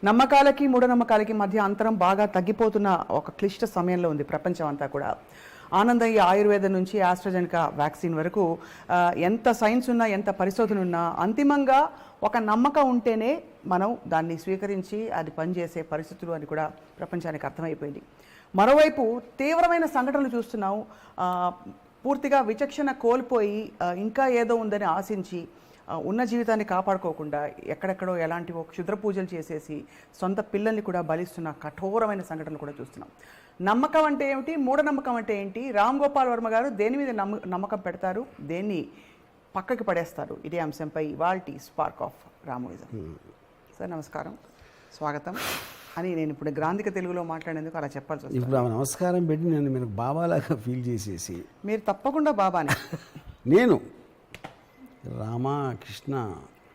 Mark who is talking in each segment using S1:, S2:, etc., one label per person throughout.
S1: నమ్మకాలకి మూఢనమ్మకాలకి మధ్య అంతరం బాగా తగ్గిపోతున్న ఒక క్లిష్ట సమయంలో ఉంది ప్రపంచం అంతా కూడా. ఆనందయ్య ఆయుర్వేదం నుంచి ఆస్ట్రాజెనకా వ్యాక్సిన్ వరకు ఎంత సైన్స్ ఉన్నా ఎంత పరిశోధన ఉన్నా అంతిమంగా ఒక నమ్మకం ఉంటేనే మనం దాన్ని స్వీకరించి అది పనిచేసే పరిస్థితులు అని కూడా ప్రపంచానికి అర్థమైపోయింది. మరోవైపు తీవ్రమైన సంఘటనలు చూస్తున్నాం. పూర్తిగా విచక్షణ కోల్పోయి ఇంకా ఏదో ఉందని ఆశించి ఉన్న జీవితాన్ని కాపాడుకోకుండా ఎక్కడెక్కడో ఎలాంటివో క్షుద్ర పూజలు చేసేసి సొంత పిల్లల్ని కూడా బలిస్తున్న కఠోరమైన సంఘటనలు కూడా చూస్తున్నాం. నమ్మకం అంటే ఏమిటి, మూఢనమ్మకం అంటే ఏంటి, రామ్ గోపాల్ వర్మ గారు దేని మీద నమ్మకం పెడతారు, దేన్ని పక్కకి పడేస్తారు, ఇదే అంశంపై ఇవాల్టి స్పార్క్ ఆఫ్ రామోయిజం. సార్ నమస్కారం, స్వాగతం అని నేను ఇప్పుడు గ్రాంధిక తెలుగులో మాట్లాడేందుకు అలా చెప్పాల్సి వస్తుంది.
S2: ఇప్పుడు నమస్కారం పెట్టి నేను మీరు బాబాలాగా ఫీల్ చేసేసి
S1: మీరు తప్పకుండా బాబానే
S2: నేను రామకృష్ణ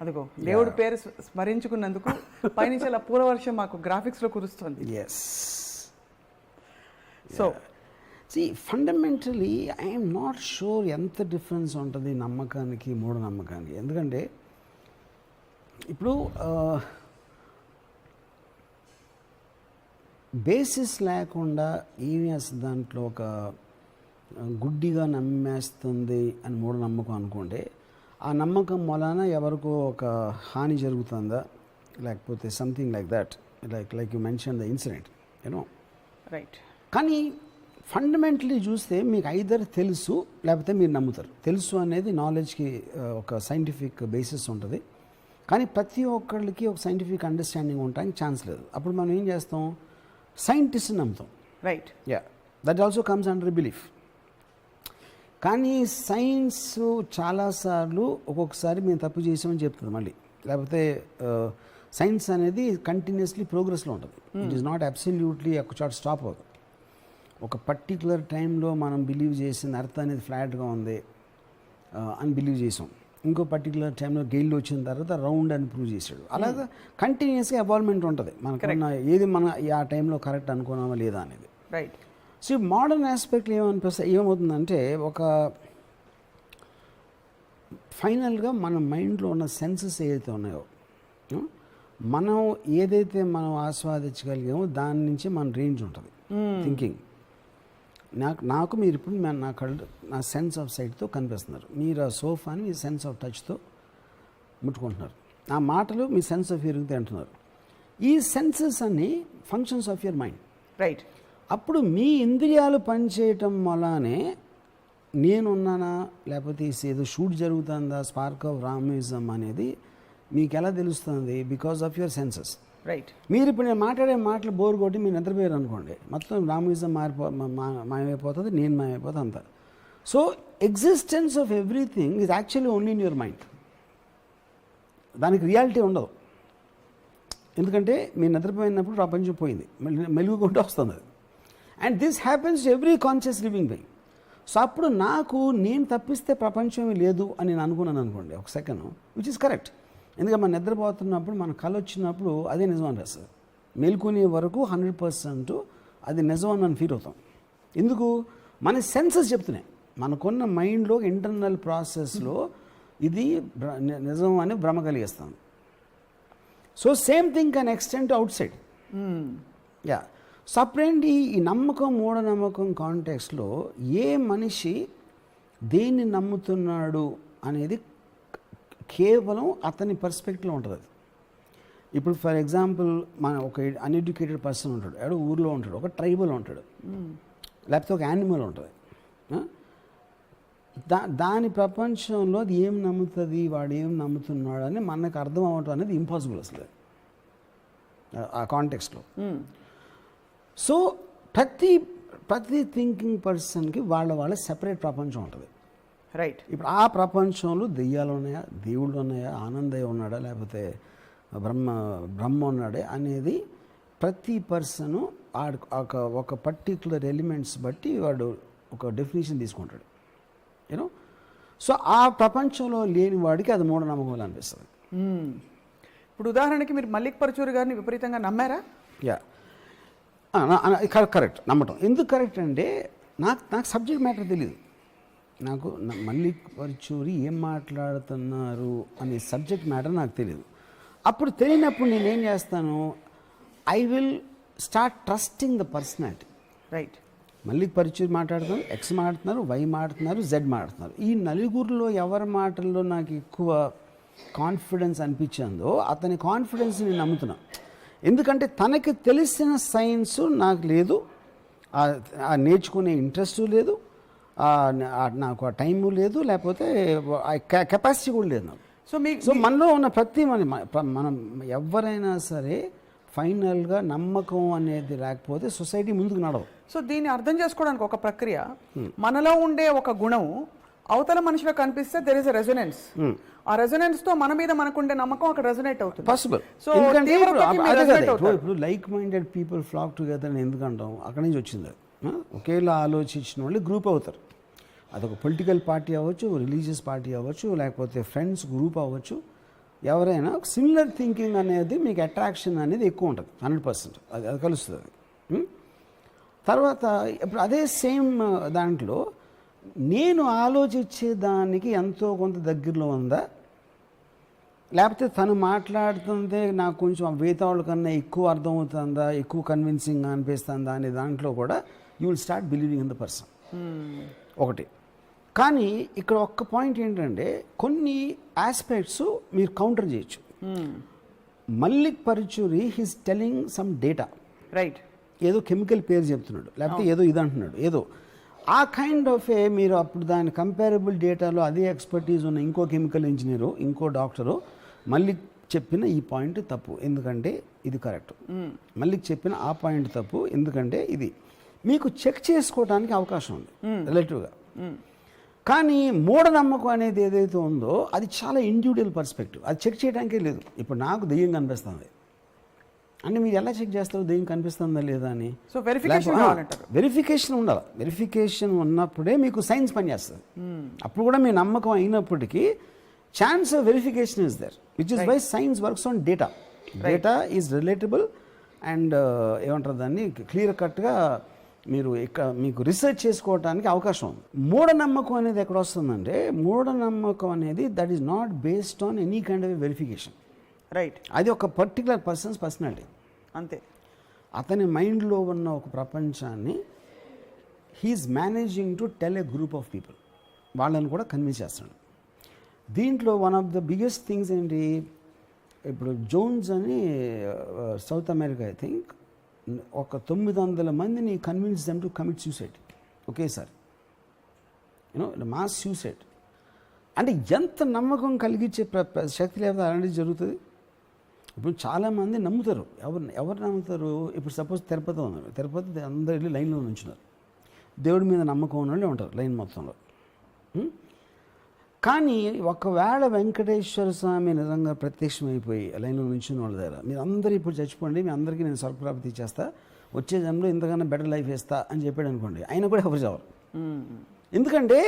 S1: అదిగో దేవుడి పేరు స్మరించుకున్నందుకు పైనుంచి అలా పూలవర్షం మాకు గ్రాఫిక్స్లో కురుస్తుంది.
S2: Yes so fundamentally I'm not sure ఎంత డిఫరెన్స్ ఉంటుంది నమ్మకానికి మూఢనమ్మకానికి. ఎందుకంటే ఇప్పుడు బేసిస్ లేకుండా ఏమి దాంట్లో ఒక గుడ్డిగా నమ్మేస్తుంది అని మూఢనమ్మకం అనుకుంటే ఆ నమ్మకం వలన ఎవరికో ఒక హాని జరుగుతుందా, లేకపోతే something like that, like you mention the incident you know
S1: right.
S2: కానీ ఫండమెంటలీ చూస్తే మీకు ఐదర్ తెలుసు లేకపోతే మీరు నమ్ముతారు. తెలుసు అనేది నాలెడ్జ్కి ఒక సైంటిఫిక్ బేసిస్ ఉంటుంది, కానీ ప్రతి ఒక్కళ్ళకి ఒక సైంటిఫిక్ అండర్స్టాండింగ్ ఉండడానికి ఛాన్స్ లేదు. అప్పుడు మనం ఏం చేస్తాం, సైంటిస్ట్ని నమ్ముతాం.
S1: Right.
S2: Yeah, that also comes under belief. కానీ సైన్స్ చాలాసార్లు ఒక్కొక్కసారి మేము తప్పు చేసామని చెప్తుంది మళ్ళీ, లేకపోతే సైన్స్ అనేది కంటిన్యూస్లీ ప్రోగ్రెస్లో ఉంటుంది. ఇట్ ఈస్ నాట్ అబ్సల్యూట్లీ ఒక చోట స్టాప్ అవ్వదు. ఒక పర్టికులర్ టైంలో మనం బిలీవ్ చేసిన అర్థం అనేది ఫ్లాట్గా ఉంది అని బిలీవ్ చేసాం, ఇంకో పర్టికులర్ టైంలో గెయిల్ వచ్చిన తర్వాత రౌండ్ అని ప్రూవ్ చేశాడు. అలాగా కంటిన్యూస్గా ఎవాల్వ్మెంట్ ఉంటుంది. మనకున్న ఏది మనం ఆ టైంలో కరెక్ట్ అనుకున్నామా లేదా అనేది.
S1: రైట్.
S2: సో మోడర్న్ ఆస్పెక్ట్లో ఏమవుతుందంటే ఒక ఫైనల్గా మన మైండ్లో ఉన్న సెన్సెస్ ఏదైతే ఉన్నాయో, మనం ఏదైతే మనం ఆస్వాదించగలిగామో దాని నుంచి మన రేంజ్ ఉంటుంది థింకింగ్. నాకు మీరు ఇప్పుడు నా కళ్ళు నా సెన్స్ ఆఫ్ సైట్తో కనిపిస్తున్నారు, మీరు ఆ సోఫాని మీ సెన్స్ ఆఫ్ టచ్తో ముట్టుకుంటున్నారు, ఆ మాటలు మీ సెన్స్ ఆఫ్ హియరింగ్తో అంటున్నారు. ఈ సెన్సెస్ అన్ని functions of your mind.
S1: Right.
S2: అప్పుడు మీ ఇంద్రియాలు పనిచేయటం వల్లనే నేనున్నానా లేకపోతే ఏదో షూట్ జరుగుతుందా, స్పార్క్ ఆఫ్ రామిజం అనేది మీకు ఎలా తెలుస్తుంది? Because of your senses.
S1: Right.
S2: మీరు ఇప్పుడు నేను మాట్లాడే మాటలు బోర్ కొట్టి మీరు నిద్రపోయారు అనుకోండి, మొత్తం రామిజం మాయమైపోతుంది, నేను మాయమైపోతుంది అంతా. So existence of everything is actually only in your mind. దానికి రియాలిటీ ఉండదు, ఎందుకంటే మీరు నిద్రపోయినప్పుడు ప్రపంచం పోయింది, మెలుగుకుంటూ వస్తుంది అది. And this happens to every conscious living being. So అప్పుడు నాకు నేను తప్పిస్తే ప్రపంచమే లేదు అని నేను అనుకున్నాను అనుకోండి ఒక సెకండ్, విచ్ ఇస్ కరెక్ట్. ఎందుకంటే మనం నిద్రపోతున్నప్పుడు మన కళ వచ్చినప్పుడు అదే నిజం అనిపిస్తుంది. మేల్కొనే వరకు 100% అది నిజం అని మనం ఫీల్ అవుతాం. ఎందుకు? మన సెన్సెస్ చెప్తున్నాయి, మనకున్న మైండ్లో ఇంటర్నల్ ప్రాసెస్లో ఇది నిజం అని భ్రమ కలిగిస్తాం. So same thing can extend outside. Yeah. Separate ఈ నమ్మకం మూఢనమ్మకం కాంటెక్స్లో ఏ మనిషి దేన్ని నమ్ముతున్నాడు అనేది కేవలం అతని పర్స్పెక్టివ్లో ఉంటుంది. అది ఇప్పుడు ఫర్ ఎగ్జాంపుల్ మన ఒక అన్ఎడ్యుకేటెడ్ పర్సన్ ఉంటాడు, ఎవడో ఊర్లో ఉంటాడు, ఒక ట్రైబల్ ఉంటాడు, లేకపోతే ఒక యానిమల్ ఉంటుంది. దాని ప్రపంచంలో అది ఏం నమ్ముతుంది, వాడు ఏం నమ్ముతున్నాడు అని మనకు అర్థం అవ్వటం అనేది ఇంపాసిబుల్ అసలు ఆ కాంటెక్స్లో. సో ప్రతి థింకింగ్ పర్సన్కి వాళ్ళ సెపరేట్ ప్రపంచం ఉంటుంది.
S1: రైట్. ఇప్పుడు
S2: ఆ ప్రపంచంలో దెయ్యాలు ఉన్నాయా, దేవుళ్ళు ఉన్నాయా, ఆనందయ్య ఉన్నాడా, లేకపోతే బ్రహ్మ ఉన్నాడే అనేది ప్రతి పర్సను ఒక పర్టికులర్ ఎలిమెంట్స్ బట్టి వాడు ఒక డెఫినేషన్ తీసుకుంటాడు యూనో. సో ఆ ప్రపంచంలో లేని వాడికి అది మూఢనమ్మకం అనిపిస్తుంది.
S1: ఇప్పుడు ఉదాహరణకి మీరు మల్లిక్ పరచూరి గారిని విపరీతంగా నమ్మారా?
S2: Yeah, correct. నమ్మటం ఎందుకు కరెక్ట్ అంటే నాకు సబ్జెక్ట్ మ్యాటర్ తెలియదు. నాకు మల్లిక్ పరచూరి ఏం మాట్లాడుతున్నారు అనే సబ్జెక్ట్ మ్యాటర్ నాకు తెలియదు. అప్పుడు తెలియనప్పుడు నేనేం చేస్తాను, I will start trusting the personality.
S1: Right.
S2: మళ్ళీ పరిచయం మాట్లాడుతున్నారు, ఎక్స్ మాట్లాడుతున్నారు, వై మాట్లాడుతున్నారు, జెడ్ మాట్లాడుతున్నారు. ఈ నలుగురిలో ఎవరి మాటల్లో నాకు ఎక్కువ కాన్ఫిడెన్స్ అనిపించిందో అతని కాన్ఫిడెన్స్ నేను నమ్ముతున్నా. ఎందుకంటే తనకి తెలిసిన సైన్స్ నాకు లేదు, ఆ నేర్చుకునే ఇంట్రెస్ట్ లేదు, నాకు ఆ టైము లేదు, లేకపోతే కెపాసిటీ కూడా లేదు నాకు. సో మనలో ఉన్న ప్రతి మనం ఎవరైనా సరే ఫైనల్గా నమ్మకం అనేది లేకపోతే సొసైటీ ముందుకు నడవు.
S1: సో దీన్ని అర్థం చేసుకోవడానికి ఒక ప్రక్రియ, మనలో ఉండే ఒక గుణం అవతల మనిషిలో కనిపిస్తే దెర్ ఇస్ ఎ రెజొనెన్స్. ఆ రెజొనెన్స్ తో మన మీద మనకుండే నమ్మకం అక్కడ రెజొనేట్ అవుతుంది.
S2: పాసిబుల్.
S1: సో
S2: ఇప్పుడు like minded people flock together అని ఎందుకు అంటాం? అక్కడి నుంచి వచ్చింది అది. ఒకేలా ఆలోచించిన వాళ్ళు గ్రూప్ అవుతారు. అదొక పొలిటికల్ పార్టీ అవ్వచ్చు, రిలీజియస్ పార్టీ అవ్వచ్చు, లేకపోతే ఫ్రెండ్స్ గ్రూప్ అవ్వచ్చు. ఎవరైనా సిమిలర్ థింకింగ్ అనేది మీకు అట్రాక్షన్ అనేది ఎక్కువ ఉంటుంది, 100%. అది కలుస్తుంది అది. తర్వాత ఇప్పుడు అదే సేమ్ దాంట్లో నేను ఆలోచించే దానికి ఎంతో కొంత దగ్గరలో ఉందా, లేకపోతే తను మాట్లాడుతుందే నాకు కొంచెం వేతాళ్ళ కన్నా ఎక్కువ అర్థమవుతుందా, ఎక్కువ కన్విన్సింగ్గా అనిపిస్తుందా అనే దాంట్లో కూడా you will start believing in the person. ఒకటి. కానీ ఇక్కడ ఒక్క పాయింట్ ఏంటంటే కొన్ని ఆస్పెక్ట్స్ మీరు కౌంటర్ చేయొచ్చు. Mallik Paruchuri he's telling some data.
S1: Right.
S2: ఏదో కెమికల్ పేరు చెప్తున్నాడు, లేకపోతే ఏదో ఇది అంటున్నాడు, ఏదో ఆ కైండ్ ఆఫ్ మీరు అప్పుడు దాని కంపారబుల్ డేటాలో అదే ఎక్స్పర్టీస్ ఉన్న ఇంకో కెమికల్ ఇంజనీరు, ఇంకో డాక్టరు మళ్ళీ చెప్పిన ఈ పాయింట్ తప్పు ఎందుకంటే ఇది కరెక్ట్, మళ్ళీ చెప్పిన ఆ పాయింట్ తప్పు ఎందుకంటే ఇది, మీకు చెక్ చేసుకోవడానికి అవకాశం ఉంది రిలేటివ్గా. కానీ మూఢనమ్మకం అనేది ఏదైతే ఉందో అది చాలా ఇండివిజువల్ పర్స్పెక్టివ్, అది చెక్ చేయడానికే లేదు. ఇప్పుడు నాకు దెయ్యం కనిపిస్తుంది అంటే మీరు ఎలా చెక్ చేస్తారు దెయ్యం కనిపిస్తుందా లేదా అని?
S1: సో వెరిఫికేషన్
S2: ఉండాలి. వెరిఫికేషన్ ఉన్నప్పుడే మీకు సైన్స్ పనిచేస్తుంది. అప్పుడు కూడా మీ నమ్మకం అయినప్పటికీ chance of verification is there, which is why science works on data. Data is relatable and ఏమంటారు దాన్ని క్లియర్ కట్గా మీరు ఇక్కడ మీకు రీసెర్చ్ చేసుకోవడానికి అవకాశం ఉంది. మూఢనమ్మకం అనేది ఎక్కడ వస్తుందంటే మూఢనమ్మకం అనేది that is not based on any kind of verification.
S1: Right.
S2: అది ఒక పర్టికులర్ పర్సన్స్ పర్సనాలిటీ
S1: అంతే.
S2: అతని మైండ్లో ఉన్న ఒక ప్రపంచాన్ని he's managing to tell a group of people, వాళ్ళని కూడా కన్విన్స్ చేస్తాడు. దీంట్లో one of the biggest things ఏంటి, ఇప్పుడు జోన్స్ అని సౌత్ అమెరికా ఐ థింక్ ఒక 900 మందిని convince them to commit suicide ఒకేసారి, మాస్ సూసైడ్. అంటే ఎంత నమ్మకం కలిగించే శక్తి లేకపోతే అలాంటిది జరుగుతుంది. ఇప్పుడు చాలామంది నమ్ముతారు. ఎవరు నమ్ముతారు? ఇప్పుడు సపోజ్ తిరుపతి ఉన్నారు, తిరుపతి అందరు వెళ్ళి లైన్లో నుంచున్నారు, దేవుడి మీద నమ్మకం ఉన్న వాళ్ళు ఉంటారు లైన్ మొత్తంలో. కానీ ఒకవేళ వెంకటేశ్వర స్వామి నిజంగా ప్రత్యక్షమైపోయి లైన్లో నుంచిన వాళ్ళ దగ్గర మీరు అందరూ ఇప్పుడు చచ్చిపోండి, మీ అందరికీ నేను స్వర్గప్రాప్తి ఇచ్చేస్తా, వచ్చే జన్మలో ఇంతకన్నా బెటర్ లైఫ్ ఇస్తా అని చెప్పాడు అనుకోండి, ఆయన కూడా ఎవరు చావరు. ఎందుకంటే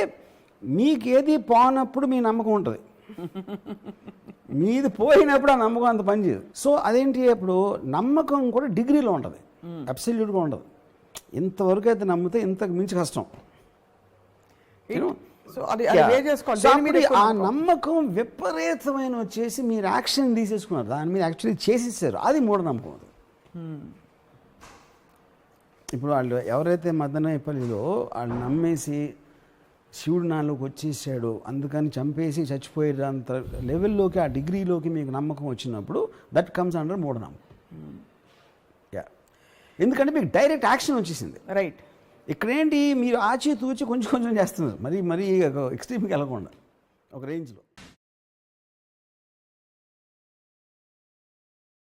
S2: మీకు ఏది పోనప్పుడు మీ నమ్మకం ఉంటుంది, మీది పోయినప్పుడు ఆ నమ్మకం అంత పనిచేయదు. సో అదేంటి, అప్పుడు నమ్మకం కూడా డిగ్రీలో ఉంటుంది, అబ్సల్యూట్గా ఉండదు. ఇంతవరకు అయితే నమ్మితే ఇంతకు మించి కష్టం. ఆ నమ్మకం విపరీతమైన వచ్చేసి మీరు యాక్షన్ తీసేసుకున్నారు, దాని మీద యాక్చువల్లీ చేసేసారు, అది మూఢనమ్మకం. అది ఇప్పుడు వాళ్ళు ఎవరైతే మదనపల్లిలో వాళ్ళు నమ్మేసి శివుడు నాలోకి వచ్చేసాడు అందుకని చంపేసి చచ్చిపోయేది అంత లెవెల్లోకి ఆ డిగ్రీలోకి మీకు నమ్మకం వచ్చినప్పుడు దట్ కమ్స్ అండర్ మూఢనమ్మకం. ఎందుకంటే మీకు డైరెక్ట్ యాక్షన్ వచ్చేసింది.
S1: రైట్.
S2: ఇక్కడేంటి మీరు ఆచి తూచి కొంచెం కొంచెం చేస్తున్నారు, మరీ ఎక్స్ట్రీమ్కి వెళ్ళకుండా ఒక రేంజ్లో.